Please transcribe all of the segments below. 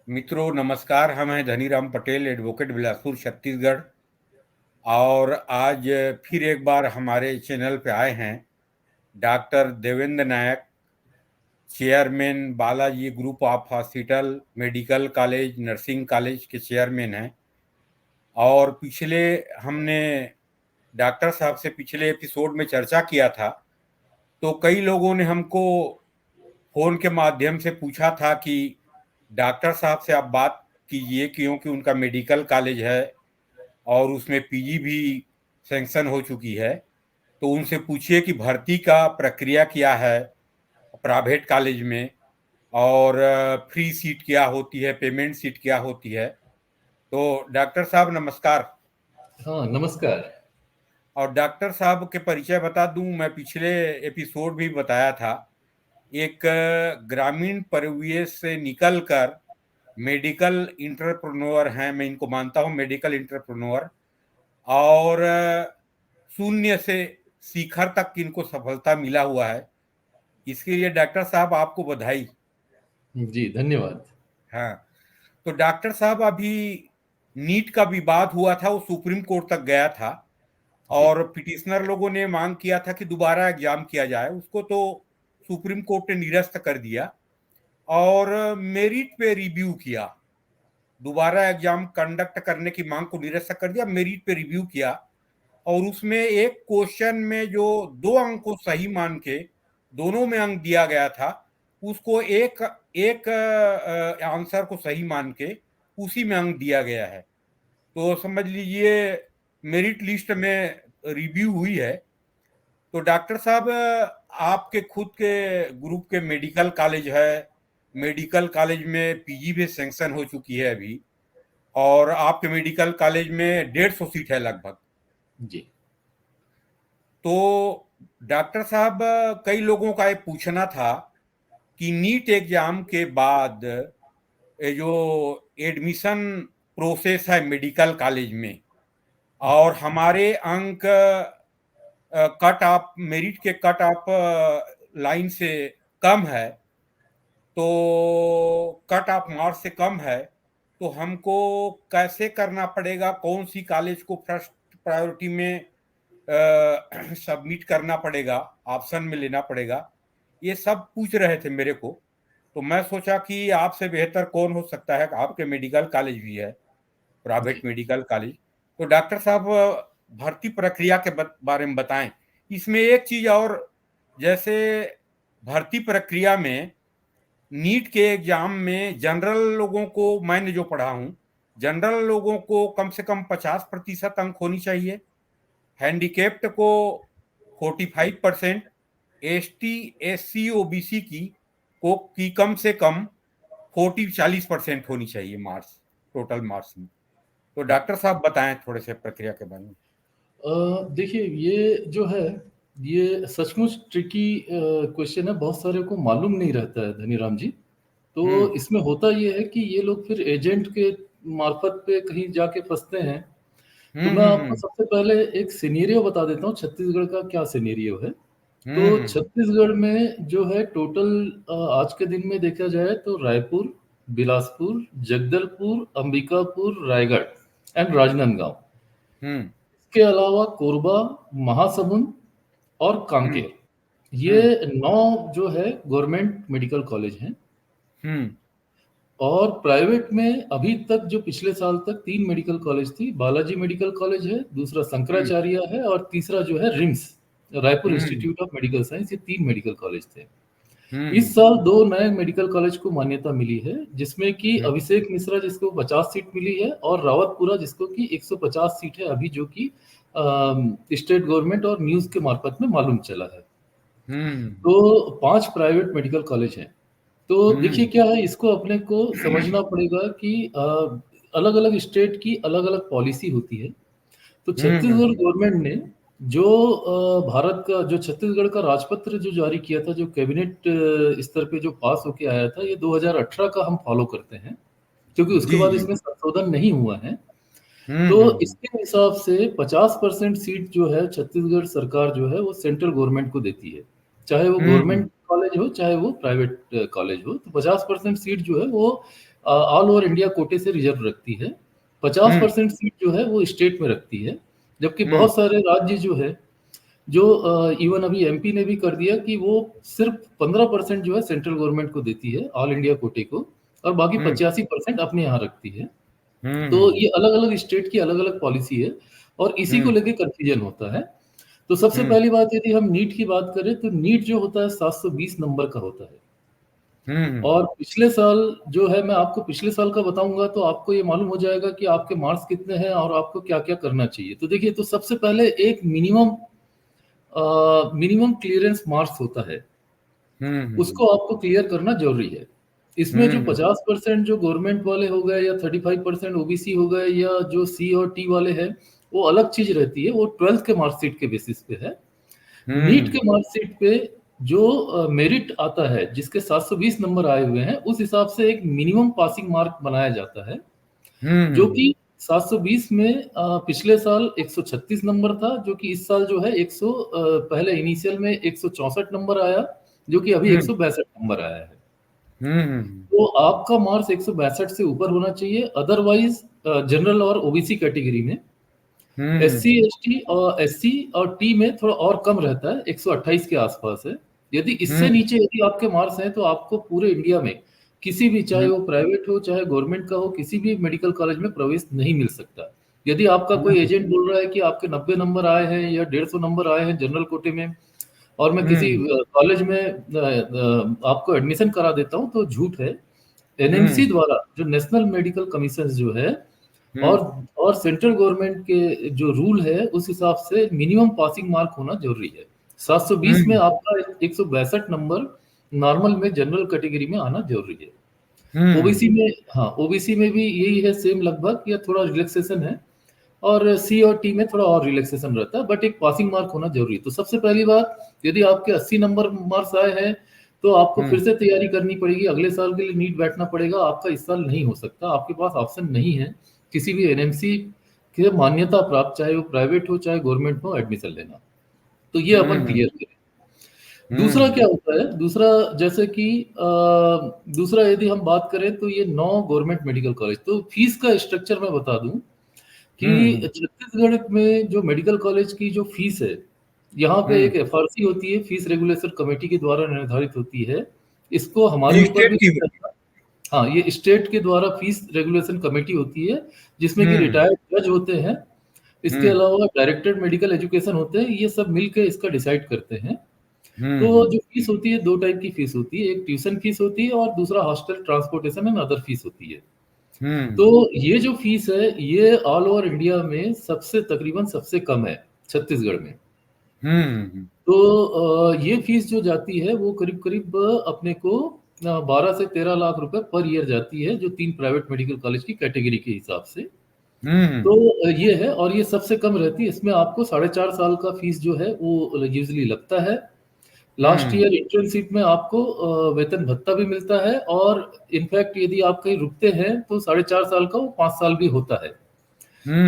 मित्रों नमस्कार। हम हैं धनीराम पटेल, एडवोकेट, बिलासपुर, छत्तीसगढ़। और आज फिर एक बार हमारे चैनल पे आए हैं doctor Devendra Nayak, chairman Balaji group of hospital, medical college, nursing college के चेयरमैन हैं। और पिछले हमने डॉक्टर साहब से पिछले एपिसोड में चर्चा किया था, तो कई लोगों ने हमको फोन के माध्यम से पूछा था कि डॉक्टर साहब से आप बात कीजिए, क्योंकि उनका मेडिकल कॉलेज है और उसमें पीजी भी सैंक्शन हो चुकी है। तो उनसे पूछिए कि भर्ती का प्रक्रिया क्या है प्राइवेट कॉलेज में, और फ्री सीट क्या होती है, पेमेंट सीट क्या होती है। तो डॉक्टर साहब नमस्कार। हाँ, नमस्कार। और डॉक्टर साहब के परिचय बता दूं, मैं पिछले एपिसोड भी बताया था। एक ग्रामीण परिवेश से निकलकर मेडिकल इंटरप्रेन्योर हैं, मैं इनको मानता हूं मेडिकल इंटरप्रेन्योर। और शून्य से शिखर तक इनको सफलता मिला हुआ है। इसके लिए डॉक्टर साहब आपको बधाई। जी, धन्यवाद। हाँ, तो डॉक्टर साहब अभी नीट का विवाद हुआ था, वो सुप्रीम कोर्ट तक गया था जी, और पिटिशनर लोगों ने मांग किया था कि दोबारा एग्जाम किया जाए। उसको तो सुप्रीम कोर्ट ने निरस्त कर दिया और मेरिट पे रिव्यू किया। दोबारा एग्जाम कंडक्ट करने की मांग को निरस्त कर दिया, मेरिट पे रिव्यू किया। और उसमें एक क्वेश्चन में जो 2 अंक को सही मान के दोनों में अंक दिया गया था, उसको एक एक आंसर को सही मान के उसी में अंक दिया गया है। तो समझ लीजिए मेरिट लिस्ट में रिव्यू हुई है। तो डॉक्टर साहब, आपके खुद के ग्रुप के मेडिकल कॉलेज है, मेडिकल कॉलेज में पीजी भी सैंक्शन हो चुकी है अभी, और आपके मेडिकल कॉलेज में 150 सीट है लगभग। जी। तो डॉक्टर साहब, कई लोगों का ये पूछना था कि नीट एग्जाम के बाद ये जो एडमिशन प्रोसेस है मेडिकल कॉलेज में, और हमारे अंक कट ऑफ मेरिट के कट ऑफ लाइन से कम है, तो कट ऑफ मार्क्स से कम है, तो हमको कैसे करना पड़ेगा, कौन सी कॉलेज को फर्स्ट प्रायोरिटी में सबमिट करना पड़ेगा, ऑप्शन में लेना पड़ेगा, ये सब पूछ रहे थे मेरे को। तो मैं सोचा कि आपसे बेहतर कौन हो सकता है, आपके मेडिकल कॉलेज भी है, प्राइवेट जी, मेडिकल कॉलेज। तो डॉक्टर साहब, भर्ती प्रक्रिया के बारे में बताएं। इसमें एक चीज और, जैसे भर्ती प्रक्रिया में नीट के एग्जाम में जनरल लोगों को, मैंने जो पढ़ा हूं, जनरल लोगों को कम से कम 50% अंक होनी चाहिए, हैंडीकेप्ट को 45%, एसटी, एससी, ओबीसी की कम से कम 40-40% होनी चाहिए मार्क्स, टोटल मार्क्स में। तो डॉक्टर साहब बताएं थोड़े से प्रक्रिया के बारे में। देखिए, ये जो है, ये सचमुच ट्रिकी क्वेश्चन है। बहुत सारे को मालूम नहीं रहता है, धनीराम जी। हम्म तो इसमें होता ये है कि ये लोग फिर एजेंट के मार्फत पे कहीं जाके फंसते हैं। तो मैं आपको हम्म सबसे पहले एक सिनेरियो बता देता हूँ, छत्तीसगढ़ का क्या सिनेरियो है। हम्म तो हम्म छत्तीसगढ़ में जो है टोटल, आज के दिन में देखा जाए तो रायपुर, बिलासपुर, जगदलपुर, अंबिकापुर, रायगढ़ एंड राजनांदगांव, हम्म इसके अलावा कोरबा, महासमुंद और हम्म कांकेर, ये हम्म 9 जो है गवर्नमेंट मेडिकल कॉलेज हैं। हम्म और प्राइवेट में अभी तक, जो पिछले साल तक 3 मेडिकल कॉलेज थी। बालाजी मेडिकल कॉलेज है, दूसरा हम्म शंकराचार्य है और तीसरा जो है RIMS, Raipur hmm institute of medical science. ये 3 मेडिकल कॉलेज थे। इस हम्म साल 2 नए मेडिकल कॉलेज को मान्यता मिली है, जिसमें कि हम्म अभिषेक मिश्रा जिसको 50 सीट मिली है, और रावतपुरा जिसको कि 150 सीट है अभी, जो कि स्टेट गवर्नमेंट और न्यूज के मार्फत में मालूम चला है। हम्म तो 5 प्राइवेट मेडिकल कॉलेज हैं। तो देखिए हम्म क्या है, इसको अपने को समझना पड़ेगा कि अलग अलग स्टेट की अलग अलग पॉलिसी होती है। तो छत्तीसगढ़ हम्म गवर्नमेंट ने जो भारत का जो छत्तीसगढ़ का राजपत्र जो जारी किया था, जो कैबिनेट स्तर पे जो पास होके आया था, ये 2018 का हम फॉलो करते हैं, क्योंकि उसके जी बाद जी। इसमें संशोधन नहीं हुआ है। तो हम्म इसके हिसाब से 50% सीट जो है छत्तीसगढ़ सरकार जो है वो सेंट्रल गवर्नमेंट को देती है, चाहे वो हम्म गवर्नमेंट कॉलेज हो चाहे वो प्राइवेट कॉलेज हो। तो 50% सीट जो है वो ऑल ओवर इंडिया कोटे से रिजर्व रखती है। 50% सीट जो है वो स्टेट में रखती है, जबकि बहुत सारे राज्य जो है, जो इवन अभी एमपी ने भी कर दिया कि वो सिर्फ 15% जो है सेंट्रल गवर्नमेंट को देती है ऑल इंडिया कोटे को, और बाकी 85% अपने यहाँ रखती है। तो ये अलग अलग स्टेट की अलग अलग पॉलिसी है, और इसी को लेके कंफ्यूजन होता है। तो सबसे पहली बात, यदि हम नीट की बात करें तो नीट जो होता है 720 नंबर का होता है। और पिछले साल जो है, मैं आपको पिछले साल का बताऊंगा तो आपको ये मालूम हो जाएगा कि आपके मार्क्स कितने हैं और आपको क्या क्या करना चाहिए। तो देखिए, तो सबसे पहले एक मिनिमम क्लियरेंस मार्क्स होता है, उसको आपको क्लियर करना जरूरी है। इसमें जो 50% जो गवर्नमेंट वाले हो गए, या 35% ओबीसी हो गए, या जो सी और टी वाले हैं, वो अलग चीज रहती है, वो 12th के मार्कशीट के बेसिस पे है। नीट के मार्कशीट पे जो मेरिट आता है, जिसके 720 नंबर आए हुए हैं, उस हिसाब से एक मिनिमम पासिंग मार्क बनाया जाता है, जो कि 720 में पिछले साल 136 नंबर था, जो कि इस साल जो है 100 पहले इनिशियल में 164 नंबर आया, जो कि अभी 162 नंबर आया है। तो आपका मार्क्स 162 से ऊपर होना चाहिए, अदरवाइज जनरल और ओबीसी कैटेगरी में, एससी और टी में थोड़ा और कम रहता है, 128 के आसपास है। यदि इससे नीचे यदि आपके मार्क्स हैं, तो आपको पूरे इंडिया में किसी भी, चाहे वो प्राइवेट हो चाहे गवर्नमेंट का हो, किसी भी मेडिकल कॉलेज में प्रवेश नहीं मिल सकता। यदि आपका कोई एजेंट बोल रहा है कि आपके 90 नंबर आए हैं या 150 नंबर आए हैं जनरल कोटे में, और मैं किसी कॉलेज में आपको एडमिशन करा देता हूं, तो झूठ है। एनएमसी द्वारा, जो नेशनल मेडिकल कमीशन जो है, और सेंट्रल गवर्नमेंट के जो रूल है, उस हिसाब से मिनिमम पासिंग मार्क होना जरूरी है। 720 में आपका 162 नंबर नॉर्मल में जनरल कैटेगरी में आना जरूरी है। ओबीसी में, हाँ, ओबीसी में भी यही है सेम लगभग, या थोड़ा रिलैक्सेशन है, और सी और टी में थोड़ा और रिलैक्सेशन रहता है, बट एक पासिंग मार्क होना जरूरी है। तो सबसे पहली बात, यदि आपके 80 नंबर मार्क्स आए हैं, तो आपको फिर से तैयारी करनी पड़ेगी, अगले साल के लिए नीट बैठना पड़ेगा। आपका इस साल नहीं हो सकता, आपके पास ऑप्शन नहीं है किसी भी एनएमसी के मान्यता प्राप्त, चाहे वो प्राइवेट हो चाहे गवर्नमेंट हो, एडमिशन लेना। तो ये अपन क्लियर करें। दूसरा क्या होता है, दूसरा, जैसे कि दूसरा यदि हम बात करें, तो ये 9 गवर्नमेंट मेडिकल कॉलेज, तो फीस का स्ट्रक्चर मैं बता दूं कि छत्तीसगढ़ में जो मेडिकल कॉलेज की जो फीस है, यहाँ पे एक एफआरसी होती है, फीस रेगुलेशन कमेटी के द्वारा निर्धारित होती है। इसको हमारे ऊपर भी, हाँ, ये स्टेट के द्वारा फीस रेगुलेशन कमेटी होती है, जिसमें कि रिटायर्ड जज होते हैं, इसके अलावा डायरेक्टर मेडिकल एजुकेशन होते हैं, ये सब मिलकर इसका डिसाइड करते हैं। तो जो फीस होती है, 2 टाइप की फीस होती है, एक ट्यूशन फीस होती है, और दूसरा hostel transportation and other fees होती है। तो ये जो फीस है, ये ऑल ओवर इंडिया में तकरीबन सबसे कम है, छत्तीसगढ़ में। तो ये फीस जो जाती है, वो करीब करीब अपने को 12 से 13 लाख रुपए पर ईयर जाती है, जो 3 प्राइवेट मेडिकल कॉलेज की कैटेगरी के हिसाब से। तो ये है, और ये सबसे कम रहती है। इसमें आपको 4.5 साल का फीस जो है वो यूजली लगता है। लास्ट ईयर इंटर्नशिप में आपको वेतन भत्ता भी मिलता है, और इनफैक्ट यदि आप कहीं रुकते हैं, तो 4.5 साल का वो 5 साल भी होता है।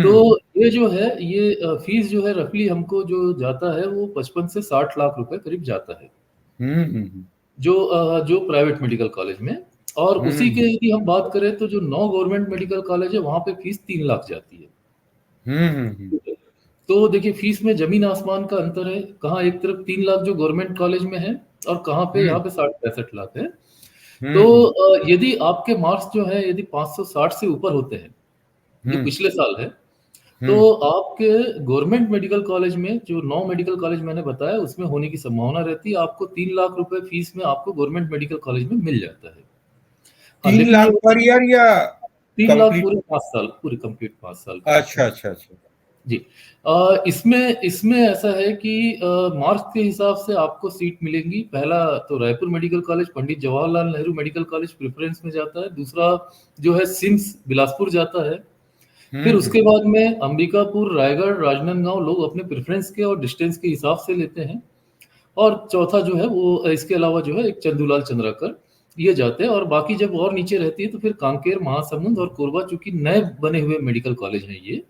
तो ये जो है, ये फीस जो है, रफली हमको जो जाता है, वो 55 से 60 लाख रुपए करीब जाता है, जो प्राइवेट मेडिकल कॉलेज में। और उसी के यदि हम बात करें, तो जो 9 गवर्नमेंट मेडिकल कॉलेज है, वहां पे फीस 3 लाख जाती है। तो देखिए, फीस में जमीन आसमान का अंतर है, कहाँ एक तरफ 3 लाख जो गवर्नमेंट कॉलेज में है, और कहाँ पे यहाँ पे 60-65 लाख है। तो यदि आपके मार्क्स जो है, यदि 560 से ऊपर होते हैं, जो पिछले साल है, तो आपके गवर्नमेंट मेडिकल कॉलेज में, जो 9 मेडिकल कॉलेज मैंने बताया, उसमें होने की संभावना रहती है। आपको 3 लाख रुपए फीस में आपको गवर्नमेंट मेडिकल कॉलेज में मिल जाता है। 3 लाख पर ईयर या 3 लाख पूरे 5 साल, पूरे कंप्लीट 5 साल का। अच्छा अच्छा अच्छा जी। इसमें ऐसा है कि मार्क्स के हिसाब से आपको सीट मिलेंगी। पहला तो Raipur medical college, Pandit Jawaharlal Nehru medical college preference में जाता है। दूसरा जो है सिम्स बिलासपुर जाता है। फिर उसके बाद में अंबिकापुर, रायगढ़, राजनांदगांव लोग अपने प्रेफरेंस के और डिस्टेंस के हिसाब से लेते हैं। और चौथा जो है वो, इसके अलावा जो है, एक चंदूलाल चंद्राकर, ये जाते हैं। और बाकी जब और नीचे रहती है, तो फिर कांकेर, महासमुंद और कोरबा, चूंकि नए बने हुए मेडिकल कॉलेज हैं ये,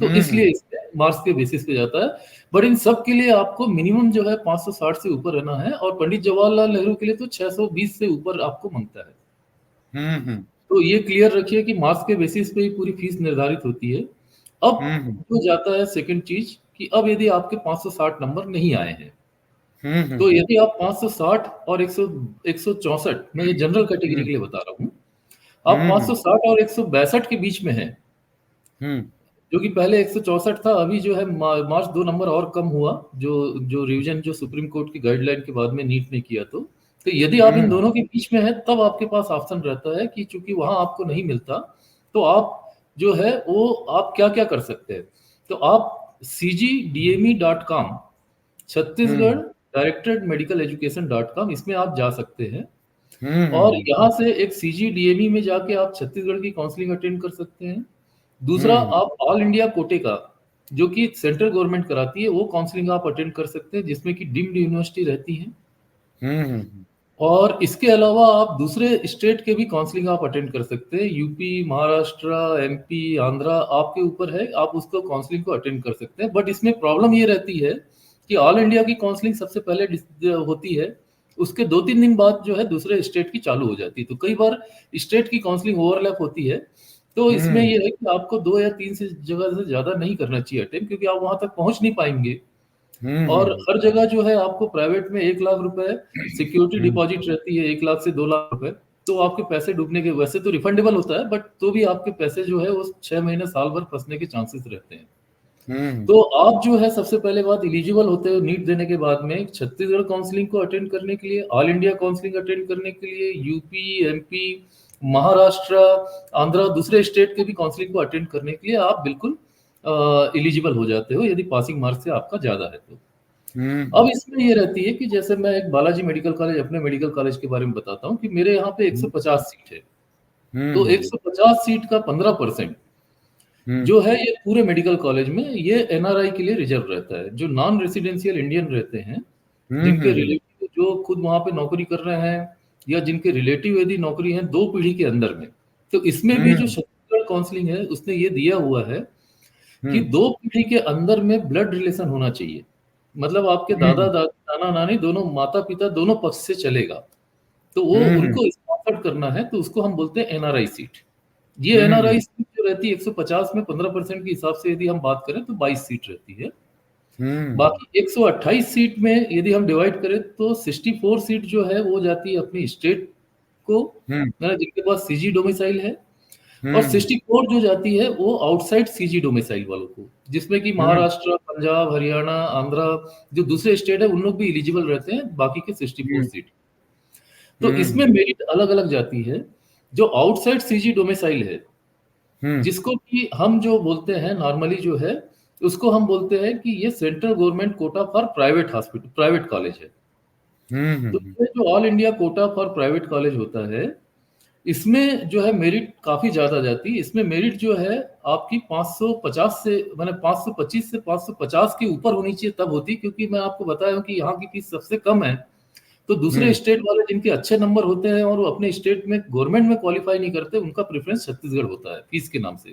तो इसलिए इसमें मार्क्स के बेसिस पे जाता है। बट इन सब के लिए आपको मिनिमम जो है 560 से ऊपर रहना है, और पंडित जवाहरलाल नेहरू के लिए तो 620 से ऊपर आपको मांगता है। तो ये क्लियर रखिए कि मार्क्स के बेसिस पे ही पूरी फीस निर्धारित होती है। अब जो जाता है सेकंड चीज कि अब यदि आपके 560 नंबर नहीं आए हैं, तो यदि आप 560 और 164, मैं ये जनरल कैटेगरी के लिए बता रहा हूँ, आप 560 और 162 के बीच में हैं, जो कि पहले 164 था, अभी जो है मार्च 2 नंबर और कम हुआ, जो जो रिवीजन जो सुप्रीम कोर्ट की गाइडलाइन के बाद में नीट ने किया। तो यदि आप इन दोनों के बीच में है, तब आपके पास ऑप्शन रहता है कि चूंकि वहां आपको नहीं मिलता, तो आप जो है वो आप क्या क्या कर सकते हैं। तो आप cgdme.com, Chhattisgarh directed medical education .com, इसमें आप जा सकते हैं और यहाँ से एक CGDME में जाके आप छत्तीसगढ़ की काउंसलिंग अटेंड कर सकते हैं। दूसरा, आप ऑल इंडिया कोटे का, जो कि सेंट्रल गवर्नमेंट कराती है, वो काउंसलिंग आप अटेंड कर सकते हैं, जिसमें कि डीम्ड यूनिवर्सिटी रहती है। और इसके अलावा आप दूसरे स्टेट के भी काउंसलिंग आप अटेंड कर सकते हैं, यूपी, महाराष्ट्र, MP, आंध्रा, आपके ऊपर है, आप उसको काउंसलिंग को अटेंड कर सकते हैं। बट इसमें प्रॉब्लम ये रहती है कि ऑल इंडिया की काउंसलिंग सबसे पहले होती है, उसके 2-3 दिन बाद जो है दूसरे स्टेट की चालू हो जाती है। तो कई बार स्टेट की काउंसलिंग ओवरलैप होती है, तो इसमें ये है कि आपको 2 या 3 से जगह से ज्यादा नहीं करना चाहिए अटेंड, क्योंकि आप वहां तक पहुंच नहीं पाएंगे। और हर जगह जो है आपको प्राइवेट में 1 लाख रुपए सिक्योरिटी डिपॉजिट रहती है, 1 लाख से 2 लाख रुपए, तो आपके पैसे डूबने के, वैसे तो रिफंडेबल होता है, बट तो भी आपके पैसे जो है वो 6 महीने साल भर फंसने के चांसेस रहते हैं। तो आप जो है सबसे पहले बात, एलिजिबल होते हो नीट देने के बाद में छत्तीसगढ़ काउंसलिंग को अटेंड करने के लिए, ऑल इंडिया काउंसलिंग अटेंड करने के लिए, यूपी, MP, महाराष्ट्र, आंध्रा, दूसरे स्टेट के भी काउंसलिंग को अटेंड करने के लिए आप बिल्कुल एलिजिबल हो जाते हो, यदि पासिंग मार्क्स से आपका ज्यादा है तो। अब इसमें ये रहती है कि जैसे मैं एक बालाजी मेडिकल कॉलेज, अपने मेडिकल कॉलेज के बारे में बताता हूँ कि मेरे यहाँ पे 150 सीट है। तो 150 सीट का 15% जो है ये पूरे मेडिकल कॉलेज में ये NRI के लिए रिजर्व रहता है, जो नॉन रेसिडेंशियल इंडियन रहते हैं, जिनके रिलेटिव जो खुद वहां पे नौकरी कर रहे हैं, या जिनके रिलेटिव यदि नौकरी है 2 पीढ़ी के अंदर में। तो इसमें भी जो छत्तीसगढ़ काउंसलिंग है उसने ये दिया हुआ है कि 2 पीढ़ी के अंदर में ब्लड रिलेशन होना चाहिए, मतलब आपके दादा दादी, नाना नानी, दोनों माता पिता दोनों पक्ष से चलेगा, तो वो उनको स्पॉन्सर करना है, तो उसको हम बोलते हैं NRI सीट। ये NRI सीट जो रहती है 150 में 15% के हिसाब से यदि हम बात करें तो 22 सीट रहती है। बाकी 128 सीट में यदि हम डिवाइड करें तो 64 सीट जो है वो जाती है अपनी स्टेट को, जिनके पास CG डोमिसाइल है, और 64 जो जाती है वो आउटसाइड CG डोमिसाइल वालों को, जिसमें कि महाराष्ट्र, पंजाब, हरियाणा, आंध्रा, जो दूसरे स्टेट है उन लोग भी एलिजिबल रहते हैं, बाकी के 64 सीट। तो इसमें मेरिट अलग अलग जाती है। जो आउटसाइड CG डोमिसाइल है, जिसको कि हम जो बोलते हैं नॉर्मली जो है, उसको हम बोलते हैं कि ये central government Kota for private hospital, private college है। तो ये जो all India quota for private college होता है, इसमें जो है मेरिट काफी ज्यादा जाती है। इसमें मेरिट जो है आपकी 550 से, मैंने 525 से 550 के ऊपर होनी चाहिए, तब होती, क्योंकि मैं आपको बताया हूं कि यहाँ की फीस सबसे कम है। तो दूसरे स्टेट वाले जिनके अच्छे नंबर होते हैं और वो अपने स्टेट में गवर्नमेंट में क्वालिफाई नहीं करते, उनका प्रेफरेंस छत्तीसगढ़ होता है फीस के नाम से,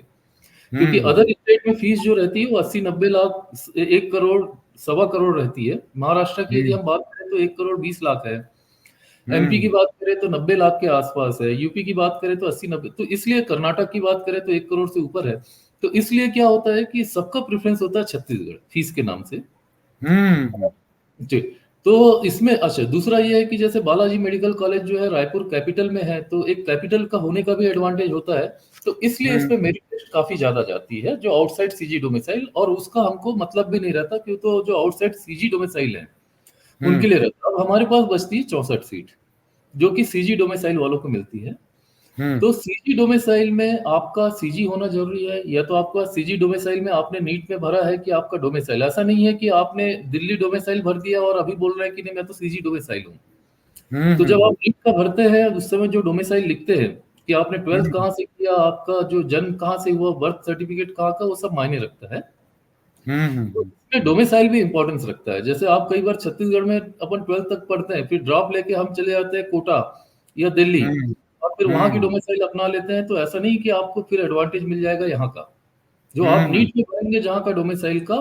क्योंकि अदर स्टेट में फीस जो रहती है वो 80-90 लाख, 1 करोड़, 1.25 करोड़ रहती है। महाराष्ट्र की यदि हम बात करें तो 1 करोड़ 20 लाख है, MP की बात करें तो 90 लाख के आसपास है, यूपी की बात करें तो 80-90, तो इसलिए कर्नाटक की बात करें तो 1 करोड़ से ऊपर है। तो इसलिए क्या होता है कि सबका प्रेफरेंस होता है छत्तीसगढ़ फीस के नाम से। जी। तो इसमें अच्छा दूसरा ये है कि जैसे बालाजी मेडिकल कॉलेज जो है रायपुर कैपिटल में है, तो एक कैपिटल का होने का भी एडवांटेज होता है, तो इसलिए इस पे मेरिट लिस्ट काफी ज्यादा जाती है, जो आउटसाइड CG डोमिसाइल, और उसका हमको मतलब भी नहीं रहता, क्यों, तो जो आउटसाइड CG डोमिसाइल है उनके लिए रहता है। अब हमारे पास बचती है 64 सीट, जो कि CG डोमिसाइल वालों को मिलती है। तो CG डोमिसाइल में आपका CG होना जरूरी है, या तो आपका CG डोमिसाइल में आपने नीट में भरा है कि आपका डोमिसाइल, ऐसा नहीं है कि आपने दिल्ली डोमिसाइल भर दिया और अभी बोल रहे हैं कि नहीं मैं तो CG डोमिसाइल हूँ। तो जब आप नीट का भरते हैं उस समय जो डोमिसाइल लिखते हैं कि आपने 12th कहाँ से किया, आपका जो जन्म कहाँ से हुआ, बर्थ सर्टिफिकेट कहाँ का, वो सब मायने रखता है। तो इसमें डोमिसाइल भी इंपॉर्टेंस रखता है। जैसे आप कई बार छत्तीसगढ़ में अपन 12th तक पढ़ते हैं, फिर ड्रॉप लेके हम चले जाते हैं कोटा या दिल्ली, और फिर वहां की डोमिसाइल अपना लेते हैं, तो ऐसा नहीं कि आपको फिर एडवांटेज मिल जाएगा यहाँ का। जो आप नीट में पढ़ेंगे जहाँ का डोमिसाइल का,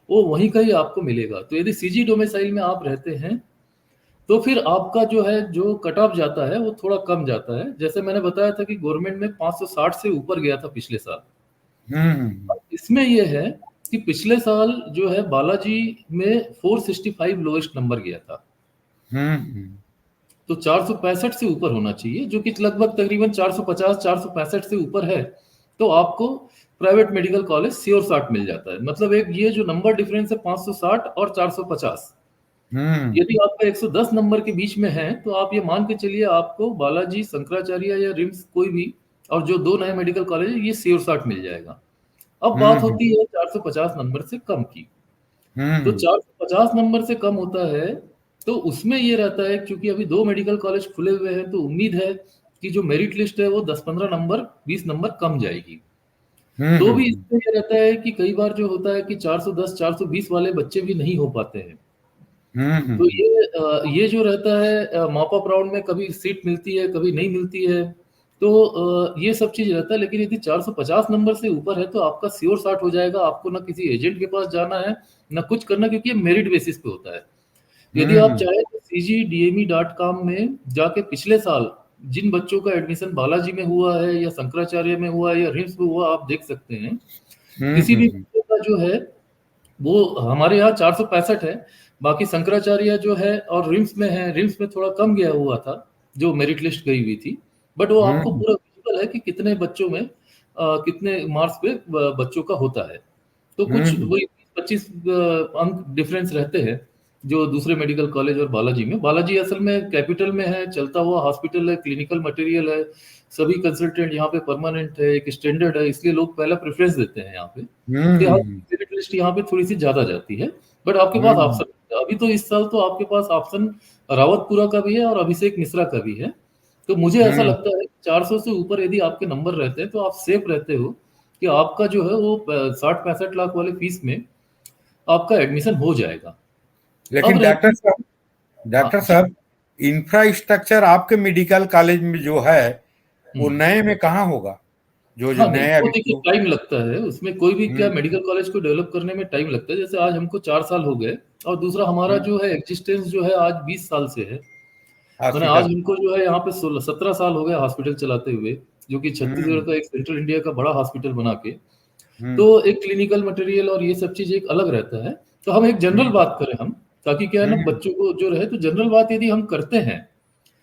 वो वहीं का ही आपको मिलेगा। तो यदि CG डोमिसाइल में आप रहते हैं तो फिर आपका जो है जो कट ऑफ जाता है वो थोड़ा कम जाता है। जैसे मैंने बताया था कि गवर्नमेंट में 560 से ऊपर गया था पिछले साल। इसमें ये है कि पिछले साल जो है बालाजी में 465 लोएस्ट नंबर गया था। तो 465 से ऊपर होना चाहिए, जो कि लगभग तकरीबन 450 465 से ऊपर है, तो आपको private medical college sure shot मिल जाता है। मतलब एक ये जो नंबर डिफरेंस है 560 और 450, यदि आपका 110 नंबर के बीच में है तो आप ये मान के चलिए आपको बालाजी, शंकराचार्य या रिम्स कोई भी, और जो 2 नए मेडिकल कॉलेज है, ये श्योर शॉट मिल जाएगा। अब बात होती है 450 नंबर से कम की। तो 450 नंबर से कम होता है तो उसमें ये रहता है, क्योंकि अभी 2 मेडिकल कॉलेज खुले हुए हैं, तो उम्मीद है कि जो मेरिट लिस्ट है वो 10-15 नंबर, 20 नंबर कम जाएगी। तो भी इसमें ये रहता है कि कई बार जो होता है कि 410 420 वाले बच्चे भी नहीं हो पाते हैं। तो ये जो रहता है मॉप अप राउंड में कभी सीट मिलती है, कभी नहीं मिलती है। तो ये सब चीज रहता है। लेकिन यदि 450 नंबर से ऊपर है तो आपका श्योर शॉट हो जाएगा। आपको ना किसी एजेंट के पास जाना है, ना कुछ करना, क्योंकि ये मेरिट बेसिस पे होता है। यदि आप चाहें तो cgdme.com में जाके पिछले साल जिन बच्चों का एडमिशन बालाजी में हुआ है या शंकराचार्य में हुआ है या रिम्स में हुआ, आप देख सकते हैं। किसी भी बच्चे का जो है वो हमारे यहाँ 465 है, बाकी शंकराचार्य जो है और रिम्स में है, रिम्स में थोड़ा कम गया हुआ था जो मेरिट लिस्ट गई हुई थी। बट वो आपको पूरा विजुअल है कि कितने बच्चों में कितने मार्क्स पे बच्चों का होता है। तो कुछ वही 25 अंक डिफरेंस रहते हैं जो दूसरे मेडिकल कॉलेज और बालाजी में। बालाजी असल में कैपिटल में है, चलता हुआ हॉस्पिटल है, क्लिनिकल मटेरियल है, सभी कंसल्टेंट यहाँ पे परमानेंट है, एक स्टैंडर्ड है, इसलिए लोग पहला प्रेफरेंस देते हैं यहाँ पे कि हाँ मेरिट लिस्ट यहाँ पे थोड़ी सी ज्यादा जाती है। बट आपके पास ऑप्शन, अभी तो इस साल तो आपके पास ऑप्शन रावतपुरा का भी है और अभिषेक मिश्रा का भी है। तो मुझे ऐसा लगता है 400 से ऊपर यदि आपके नंबर रहते हैं तो आप सेफ रहते हो कि आपका जो है वो 60-65 लाख वाले फीस में आपका एडमिशन हो जाएगा। लेकिन अब डॉक्टर साहब, इंफ्रास्ट्रक्चर आपके मेडिकल कॉलेज में जो है वो नए में कहाँ होगा? जो जो हाँ नहीं, नए वो अभी देखिए टाइम लगता है उसमें, कोई भी क्या हम्म मेडिकल कॉलेज को डेवलप करने में टाइम लगता है। जैसे आज हमको 4 साल हो गए और दूसरा हमारा हम्म जो है एग्जिस्टेंस जो है आज 20 साल से है। मैंने आज हॉस्पिटल हमको जो है यहाँ पे 17 साल हो गए हॉस्पिटल चलाते हुए, जो कि छत्तीसगढ़ हम्म का एक सेंट्रल इंडिया का बड़ा हॉस्पिटल बना के। हम्म तो एक क्लिनिकल मटेरियल और ये सब चीज एक अलग रहता है। तो हम एक जनरल हम्म बात करें हम, ताकि क्या है ना हम्म बच्चों को जो रहे, तो जनरल बात यदि हम करते हैं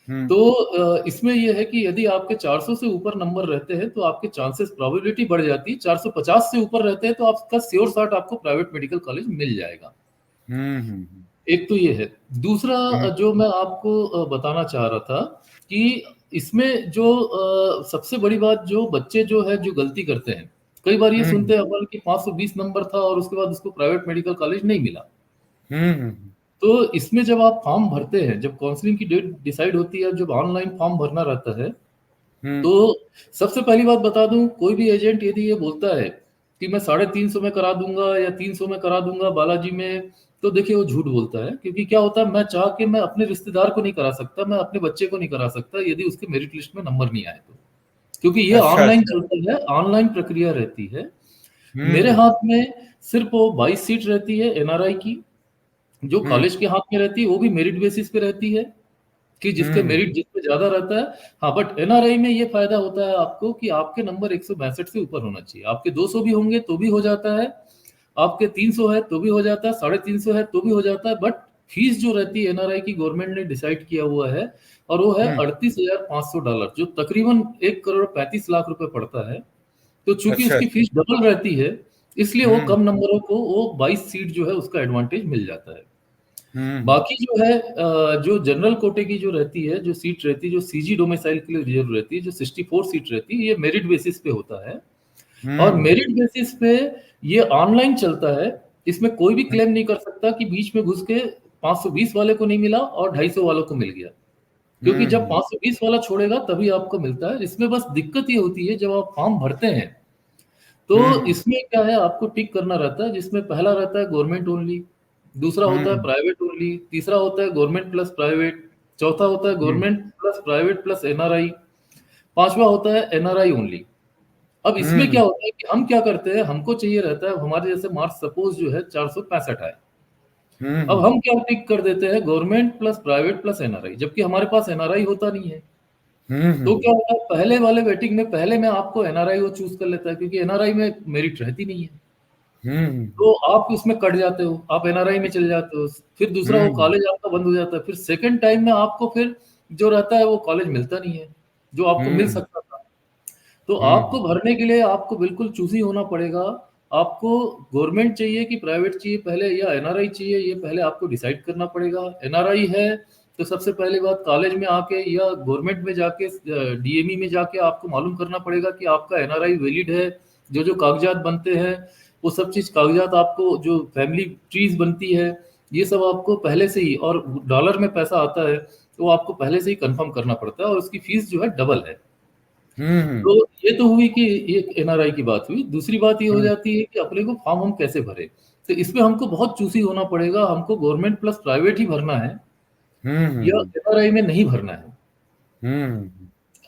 हम्म तो इसमें यह है कि यदि आपके 400 से ऊपर नंबर रहते हैं तो आपके चांसेस, प्रोबेबिलिटी बढ़ जाती है। 450 से ऊपर रहते हैं तो आपका श्योर शॉट आपको प्राइवेट मेडिकल कॉलेज मिल जाएगा। हम्म एक तो ये है। दूसरा हम्म जो मैं आपको बताना चाह रहा था कि इसमें जो सबसे बड़ी बात, जो बच्चे जो है जो गलती करते हैं, कई बार ये हम्म सुनते हैं अपन कि 520 नंबर था और उसके बाद उसको प्राइवेट मेडिकल कॉलेज नहीं मिला। हम्म तो इसमें जब आप फॉर्म भरते हैं, जब काउंसलिंग की डेट डिसाइड होती है, जब ऑनलाइन फॉर्म भरना रहता है, हम्म तो सबसे पहली बात बता दूं, कोई भी एजेंट यदि ये बोलता है कि मैं 350 में करा दूंगा या 300 में करा दूंगा बालाजी में, तो देखिए वो झूठ बोलता है। क्योंकि क्या होता है, मैं चाह के मैं अपने रिश्तेदार को नहीं करा सकता, मैं अपने बच्चे को नहीं करा सकता यदि उसके मेरिट लिस्ट में नंबर नहीं आए तो। क्योंकि ये अच्छा ऑनलाइन अच्छा चलता है, ऑनलाइन प्रक्रिया रहती है। मेरे हम्म हाथ में सिर्फ वो 22 सीट रहती है एनआरआई की। जो हम्म कॉलेज के हाथ में रहती है वो भी मेरिट बेसिस पे रहती है कि जिसके हम्म मेरिट जिस पे ज्यादा रहता है। हाँ, बट एनआरआई में ये फायदा होता है आपको कि आपके नंबर 162 से ऊपर होना चाहिए। आपके 200 भी होंगे तो भी हो जाता है, आपके 300 है तो भी हो जाता है, 350 है तो भी हो जाता है। बट फीस जो रहती है एनआरआई की, गवर्नमेंट ने डिसाइड किया हुआ है, और वो है हम्म, $38,500, जो तकरीबन 1,35 लाख रुपए पड़ता है। तो चूंकि अच्छा उसकी अच्छा फीस डबल रहती है, इसलिए वो हम्म कम नंबरों को वो 22 सीट जो है उसका एडवांटेज मिल जाता है। हम्म बाकी जो है जो जनरल कोटे की जो रहती है, जो सीट रहती है, जो सीजी डोमिसाइल के लिए रिजर्व रहती है, जो 64 सीट रहती है, ये मेरिट बेसिस पे होता है। और हम्म मेरिट बेसिस पे ये ऑनलाइन चलता है। इसमें कोई भी क्लेम नहीं कर सकता कि बीच में घुस के 520 वाले को नहीं मिला और 250 वालों को मिल गया। क्योंकि जब हम्म 520 वाला छोड़ेगा तभी आपको मिलता है। इसमें बस दिक्कत ये होती है जब आप फॉर्म भरते हैं, तो हम्म इसमें क्या है, आपको टिक करना रहता है, जिसमें पहला रहता है गवर्नमेंट ओनली, दूसरा होता है हम्म प्राइवेट ओनली, तीसरा होता है गवर्नमेंट प्लस प्राइवेट, चौथा होता है hmm government plus private plus NRI, पांचवा होता है एनआरआई ओनली। अब इसमें हम्म क्या होता है कि हम क्या करते हैं, हमको चाहिए रहता है हमारे जैसे मार्क्स सपोज जो है 465 आए, अब हम क्या टिक कर देते हैं, government plus private plus NRI, जबकि हमारे पास एनआरआई होता नहीं है। तो क्या होता है, पहले वाले वेटिंग में पहले में आपको एनआरआई वो चूज कर लेता है, क्योंकि एनआरआई में मेरिट रहती नहीं है। तो आप उसमें कट जाते हो, आप एनआरआई में चले जाते हो, फिर दूसरा वो कॉलेज आपका बंद हो जाता है, फिर सेकंड टाइम में आपको फिर जो रहता है वो कॉलेज मिलता नहीं है जो आपको मिल सकता था। तो आपको भरने के लिए आपको बिल्कुल चूजी होना पड़ेगा। आपको गवर्नमेंट चाहिए कि प्राइवेट चाहिए पहले, या एनआरआई चाहिए, ये पहले आपको डिसाइड करना पड़ेगा। एनआरआई है तो सबसे पहली बात, कॉलेज में आके या गवर्नमेंट में जाके, डीएमई में जाके आपको मालूम करना पड़ेगा कि आपका एनआरआई वैलिड है। जो जो कागजात बनते हैं वो सब चीज कागजात, आपको जो फैमिली ट्रीज बनती है, ये सब आपको पहले से ही, और डॉलर में पैसा आता है तो आपको पहले से ही कंफर्म करना पड़ता है, और उसकी फीस जो है डबल है। तो ये तो हुई कि एक एनआरआई की बात हुई। दूसरी बात ये हो जाती है कि अपने को फॉर्म हम कैसे भरे। तो इसमें हमको बहुत चूसी होना पड़ेगा, हमको गवर्नमेंट प्लस प्राइवेट ही भरना है या एनआरआई में नहीं भरना है।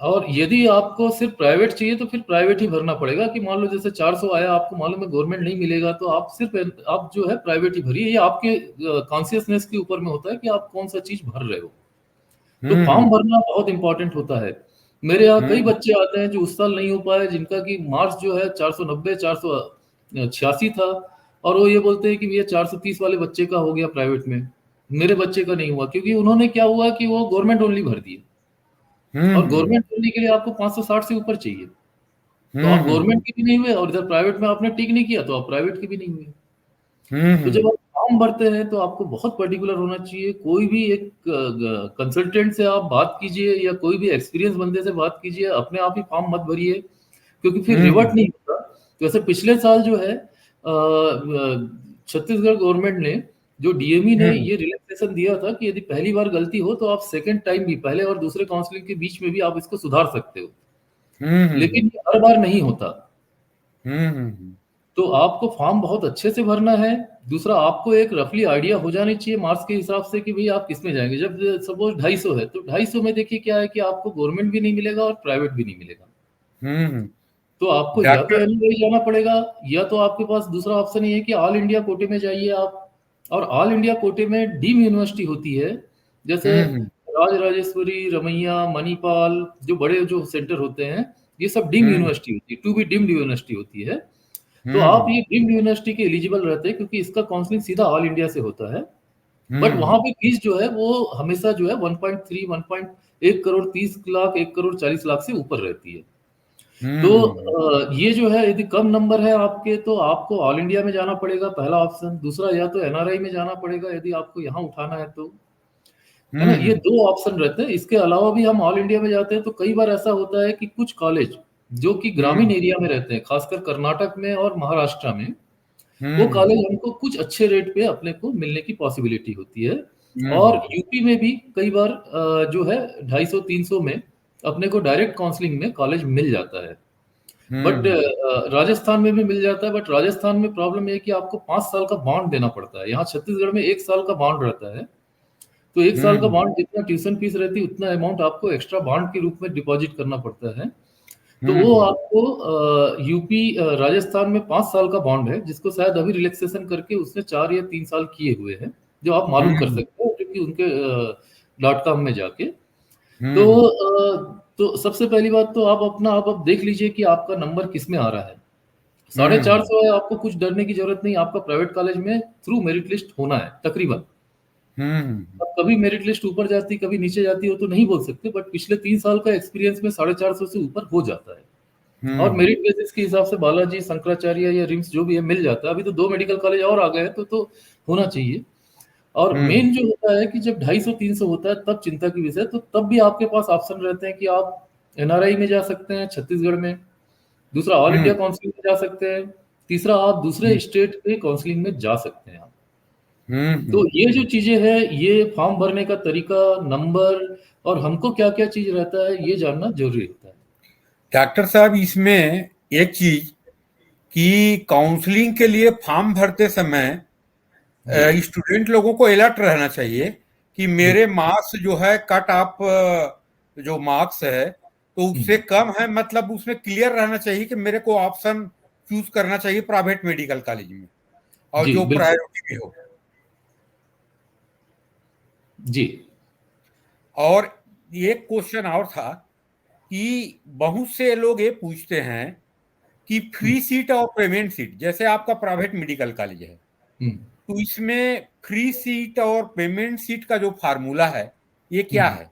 और यदि आपको सिर्फ प्राइवेट चाहिए तो फिर प्राइवेट ही भरना पड़ेगा, कि मान लो जैसे 400 आया, आपको मालूम है गवर्नमेंट नहीं मिलेगा, तो आप सिर्फ आप जो है प्राइवेट ही भरिए। ये आपके कॉन्शियसनेस के ऊपर में होता है कि आप कौन सा चीज भर रहे हो। तो फॉर्म भरना बहुत इंपॉर्टेंट होता है। मेरे यहाँ कई बच्चे आते हैं जो उस साल नहीं हो पाए, जिनका कि मार्क्स जो है 490 486 था, और वो ये बोलते हैं कि भैया 430 वाले बच्चे का हो गया प्राइवेट में, मेरे बच्चे का नहीं हुआ। क्योंकि उन्होंने क्या हुआ कि वो गवर्नमेंट ओनली भर दिए, और गवर्नमेंट करने के लिए आपको 560 से ऊपर चाहिए। तो आप गवर्नमेंट की भी नहीं हुए, और इधर प्राइवेट में आपने टिक नहीं किया तो आप प्राइवेट की भी नहीं हुए। तो जब आप फॉर्म भरते हैं तो आपको बहुत पर्टिकुलर होना चाहिए। कोई भी एक कंसल्टेंट से आप बात कीजिए, या कोई भी एक्सपीरियंस बंदे से बात कीजिए, अपने आप ही फॉर्म मत भरिए, क्योंकि फिर रिवर्ट नहीं होता। तो वैसे पिछले साल जो है छत्तीसगढ़ गवर्नमेंट ने, जो डीएमई ने ये रिलैक्सेशन दिया था कि यदि पहली बार गलती हो तो आप सेकंड टाइम भी, पहले और दूसरे काउंसलिंग के बीच में भी आप इसको सुधार सकते हो। लेकिन ये हर बार नहीं होता। तो आपको फॉर्म बहुत अच्छे से भरना है। दूसरा, आपको एक रफली आइडिया हो जानी चाहिए मार्क्स के हिसाब से कि भाई आप किस में जाएंगे। जब सपोज 250 है तो 250 में देखिए क्या है कि आपको गवर्नमेंट भी नहीं मिलेगा और प्राइवेट भी नहीं मिलेगा। तो आपको या तो डॉक्टर एनआरआई जाना पड़ेगा, या तो आपके पास दूसरा ऑप्शन ये है कि ऑल इंडिया कोटे में जाइए आप। और ऑल इंडिया कोटे में डीम यूनिवर्सिटी होती है, जैसे राज राजेश्वरी, रमैया, मणिपाल, जो बड़े जो सेंटर होते हैं, ये सब डीम यूनिवर्सिटी होती है, टू बी डीम्ड यूनिवर्सिटी होती है। तो आप ये डीम्ड यूनिवर्सिटी के एलिजिबल रहते हैं, क्योंकि इसका काउंसलिंग सीधा ऑल इंडिया से होता है। बट वहां पे फीस जो है वो हमेशा जो है 1.3 1.1 करोड़ 30 लाख 1 करोड़ 40 लाख से ऊपर रहती है। तो ये जो है, यदि कम नंबर है आपके तो आपको ऑल इंडिया में जाना पड़ेगा, पहला ऑप्शन। दूसरा, या तो एनआरआई में जाना पड़ेगा यदि आपको यहाँ उठाना है तो, है ना। ये दो ऑप्शन रहते हैं। इसके अलावा भी हम ऑल इंडिया में जाते हैं तो कई बार ऐसा होता है कि कुछ कॉलेज जो कि ग्रामीण एरिया में रहते हैं, खासकर कर्नाटक में और महाराष्ट्र में, वो कॉलेज हमको कुछ अच्छे रेट पे अपने को मिलने की पॉसिबिलिटी होती है। और यूपी में भी कई बार जो है 250-300 में अपने को डायरेक्ट काउंसलिंग में कॉलेज मिल जाता है। बट राजस्थान में भी मिल जाता है। बट राजस्थान में प्रॉब्लम ये है कि आपको 5 साल का बॉन्ड देना पड़ता है। यहाँ छत्तीसगढ़ में 1 साल का बॉन्ड रहता है। तो 1 साल का बॉन्ड, जितना ट्यूशन फीस रहती है उतना अमाउंट आपको एक्स्ट्रा बॉन्ड के रूप में डिपॉजिट करना पड़ता है। तो वो आपको यूपी राजस्थान में 5 साल का बॉन्ड है, जिसको शायद अभी रिलैक्सेशन करके उसने 4 या 3 साल किए हुए हैं, जो आप मालूम कर सकते हो क्योंकि उनके .com में जाके। तो सबसे पहली बात तो आप अपना आप अब देख लीजिए कि आपका नंबर किस में आ रहा है। 450 है, आपको कुछ डरने की जरूरत नहीं। आपका प्राइवेट कॉलेज में थ्रू मेरिट लिस्ट होना है तकरीबन। अब कभी मेरिट लिस्ट ऊपर जाती, कभी नीचे जाती हो तो नहीं बोल सकते, बट पिछले 3 साल का एक्सपीरियंस में 450 से ऊपर हो जाता है। और मेरिट बेसिस के हिसाब से बालाजी, शंकराचार्य या रिम्स जो भी है मिल जाता है। अभी तो 2 मेडिकल कॉलेज और आ गए हैं तो होना चाहिए। और मेन जो होता है कि जब 250-300 होता है तब चिंता की विषय। तो तब भी आपके पास ऑप्शन रहते हैं कि आप एनआरआई में जा सकते हैं छत्तीसगढ़ में, दूसरा ऑल इंडिया काउंसलिंग में जा सकते हैं, तीसरा आप दूसरे स्टेट के काउंसलिंग में जा सकते हैं। तो ये जो चीजें हैं, ये फॉर्म भरने का तरीका, नंबर, और हमको क्या क्या चीज रहता है ये जानना जरूरी होता है। डॉक्टर साहब, इसमें एक चीज कि काउंसलिंग के लिए फॉर्म भरते समय स्टूडेंट लोगों को अलर्ट रहना चाहिए कि मेरे मार्क्स जो है कट ऑफ जो मार्क्स है तो उससे कम है, मतलब उसमें क्लियर रहना चाहिए कि मेरे को ऑप्शन चूज करना चाहिए प्राइवेट मेडिकल कॉलेज में और जो प्रायोरिटी भी हो। जी। और एक क्वेश्चन और था कि बहुत से लोग ये पूछते हैं कि फ्री सीट और पेमेंट सीट, जैसे आपका प्राइवेट मेडिकल कॉलेज है, तो इसमें फ्री सीट और पेमेंट सीट का जो फार्मूला है ये क्या है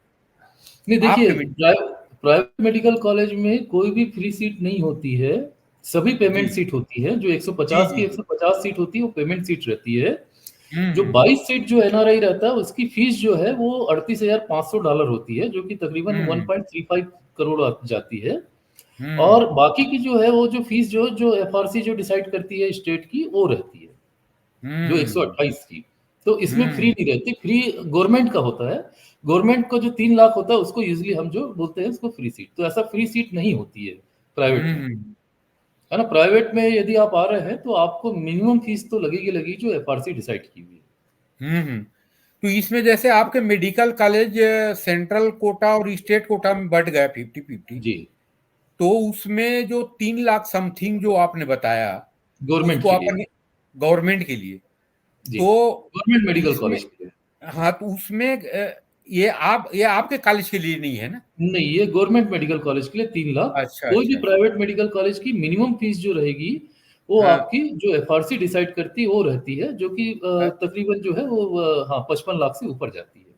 नहीं, देखिए, आपके मेडिकल? प्राइवेट मेडिकल कॉलेज में कोई भी फ्री सीट नहीं होती है, सभी जी पेमेंट सीट होती है। जो जी 150 की जी। 150 सीट होती है वो पेमेंट सीट रहती है। जो हम्म 22 सीट जो एनआरआई रहता है उसकी फीस जो है वो $38,500 होती है, जो कि तकरीबन हम्म 1.35 करोड़ जाती है। और हम्म बाकी की जो है वो जो फीस जो एफआरसी जो डिसाइड करती है स्टेट की, वो रहती है जो हम्म 128 की। तो इसमें फ्री हम्म नहीं रहती, फ्री गवर्नमेंट का होता है। गवर्नमेंट को जो 3 लाख होता है उसको यूजली हम जो बोलते हैं उसको फ्री सीट, तो ऐसा फ्री सीट नहीं होती है प्राइवेट में, हम्म है ना। प्राइवेट में यदि आप आ रहे हैं तो आपको मिनिमम फीस तो लगेगी लगेगी जो एफआरसी डिसाइड की हुई है। हम्म। तो इसमें जैसे आपके मेडिकल कॉलेज सेंट्रल कोटा और स्टेट कोटा में बढ़ गया 50-50, जी। तो उसमें जो 3 लाख समथिंग जो आपने बताया गवर्नमेंट उसको के लिए। अपन गवर्नमेंट के लिए, जी, तो गवर्नमेंट मेडिकल इसमें, कॉलेज के लिए। हाँ, तो उसमें ये आपके कॉलेज के लिए नहीं है ना? नहीं, ये गवर्नमेंट मेडिकल कॉलेज के लिए 3 लाख। अच्छा कोई भी अच्छा अच्छा। प्राइवेट मेडिकल कॉलेज की मिनिमम फीस जो रहेगी वो हाँ। आपकी जो एफआरसी डिसाइड करती है वो रहती है, जो कि अ- तकरीबन जो है वो हाँ 55 लाख से ऊपर जाती है।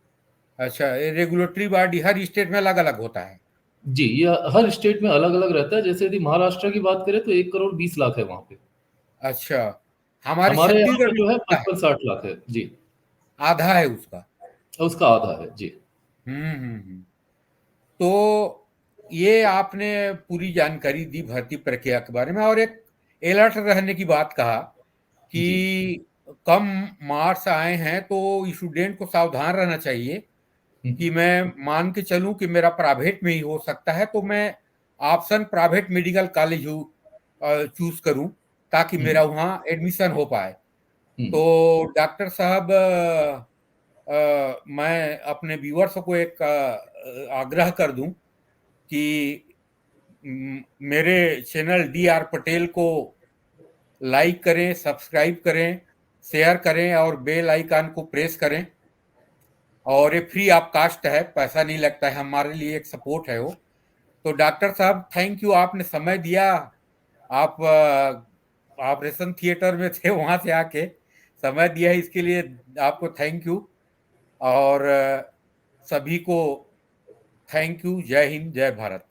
अच्छा, रेगुलेटरी बॉडी हर स्टेट में अलग अलग होता है? जी, ये हर स्टेट में अलग अलग रहता है। जैसे यदि महाराष्ट्र की बात करें तो 1,20,00,000 है वहाँ पे। अच्छा, हमारे हमारे यहाँ छत्तीसगढ़ पे में जो है कितना है? 55-60 लाख है जी। आधा है उसका? उसका आधा है जी। हम्म। तो ये आपने पूरी जानकारी दी भर्ती प्रक्रिया के बारे में, और एक अलर्ट रहने की बात कहा जी। कि कम मार्क्स आए हैं तो स्टूडेंट को सावधान रहना चाहिए हम्म, कि मैं मान के चलूं कि मेरा प्राइवेट में ही हो सकता है, तो मैं option private medical college choose करूं ताकि हम्म, मेरा वहां एडमिशन हो पाए। हम्म, तो डॉक्टर साहब, मैं अपने व्यूअर्स को एक आग्रह कर दूं कि मेरे चैनल DR पटेल को लाइक करें, सब्सक्राइब करें, शेयर करें और बेल आइकन को प्रेस करें। और ये फ्री ऑफ कास्ट है, पैसा नहीं लगता है, हमारे लिए एक सपोर्ट है वो। तो डॉक्टर साहब, थैंक यू, आपने समय दिया। आप ऑपरेशन थिएटर में थे, वहां से आके समय दिया, इसके लिए आपको थैंक यू। और सभी को थैंक यू। जय हिंद, जय भारत।